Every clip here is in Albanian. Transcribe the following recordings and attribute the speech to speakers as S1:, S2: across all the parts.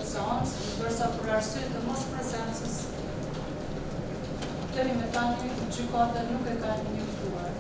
S1: këtë seancë, ndërsa për arsye të mos prezencës, deri me tani gjykata nuk e ka njoftuar.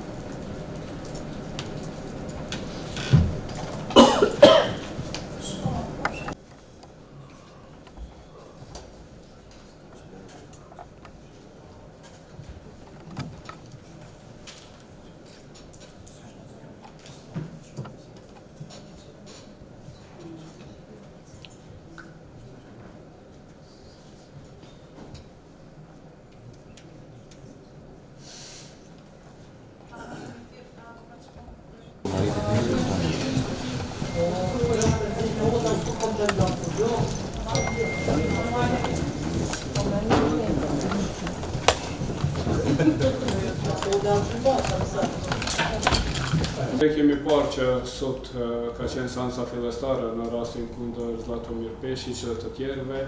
S2: Ne kemi parë që sot ka qenë seanca fillestare në rastin kundër Zlatomir Peshit dhe të tjerëve,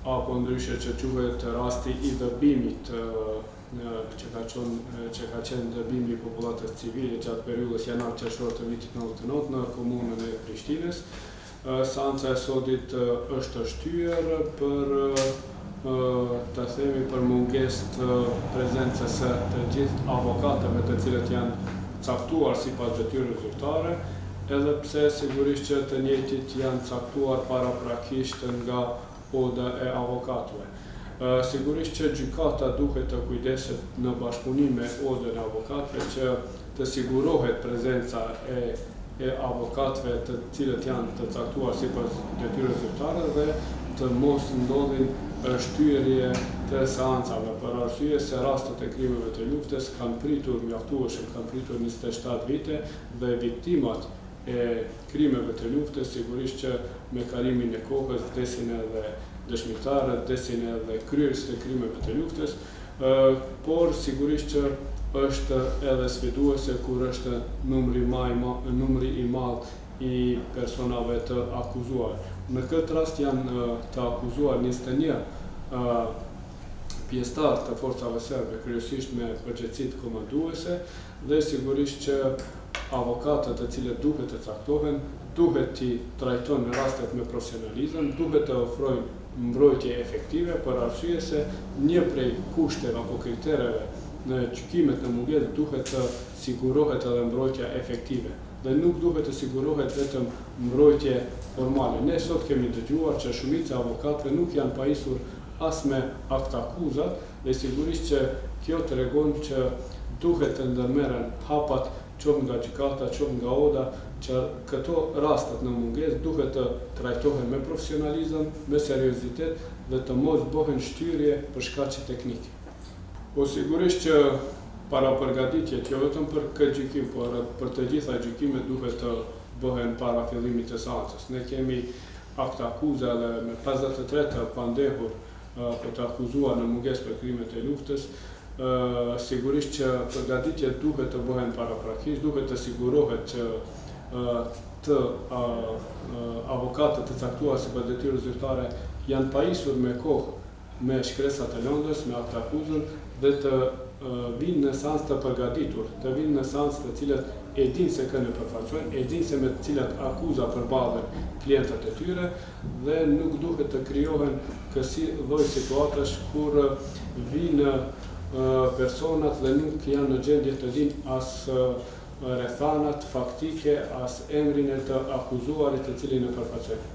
S2: apo ndryshe që quhet rasti i dëbimit që ka qenë dëbimi i popullatës civile gjatë periudhës janar-qershor të vitit 99 në komunën e Prishtinës. Seanca e sotit është shtyer për të themi për mungesë të prezencës së të gjithë avokatëve të cilët janë caktuar sipas detyrës zyrtare, edhe pse sigurisht që të njëjtit janë caktuar paraprakisht nga oda e avokatëve. Sigurisht që gjykata duhet të kujdeset në bashkëpunim me odën e avokatëve që të sigurohet prezenca e avokatëve të cilët janë të caktuar sipas detyrës zyrtare dhe të mos ndodhin shtyerje të seancave, për arsye se rastet e krimeve të luftës kanë pritur mjaftueshëm, kanë pritur 27 vite dhe viktimat e krimeve të luftës sigurisht që me kalimin e kohës vdesin edhe dëshmitarët, vdesin edhe kryerësit e krimeve të luftës, por sigurisht që është edhe sfiduese kur është numri i madh i personave të akuzuar. Në këtë rast janë të akuzuar 21 pjesëtar të forcave serbe, kryesisht me përgjegjësitë komanduese, dhe sigurisht që avokatët të cilët duhet të caktohen, duhet t'i trajtojnë në rastet me profesionalizëm, duhet të ofrojnë mbrojtje efektive, për arsye se një prej kushteve apo kritereve në gjykimet në mungesë duhet të sigurohet edhe mbrojtja efektive dhe nuk duhet të sigurohet vetëm mbrojtje formale. Ne sot kemi dëgjuar që shumica e avokatëve nuk janë pajisur as me akt akuzat dhe sigurisht që kjo tregon që duhet të ndërmerren hapat qoftë nga gjykata, qoftë nga oda, që këto rastet në mungesë duhet të trajtohen me profesionalizëm, me seriozitet dhe të mos bëhen shtyrje për shkaqe teknike. Po sigurisht që para përgatitjet, jo vetëm për këtë gjykim, por për të gjitha gjykimet duhet të bëhen para fillimit të seancës. Ne kemi akt akuze dhe me 53 të pandehur për të akuzuar në mungesë për krimet e luftës. Sigurisht që përgatitjet duhet të bëhen paraprakisht, duhet të sigurohet që të avokatët të caktuar sipas detyrës zyrtare janë pajisur me kohë me shkresat e lëndës, me akt akuzën dhe të vinë në seancë të përgatitur, të vinë në seancë të cilët e dinë se kënë përfaqësojnë, e dinë se me të cilat akuza përballen klientët e tyre dhe nuk duhet të krijohen kësi lloj situatash kur vinë personat dhe nuk janë në gjendje të dinë as rrethanat faktike, as emrin e të akuzuarit të cilin e përfaqësojnë.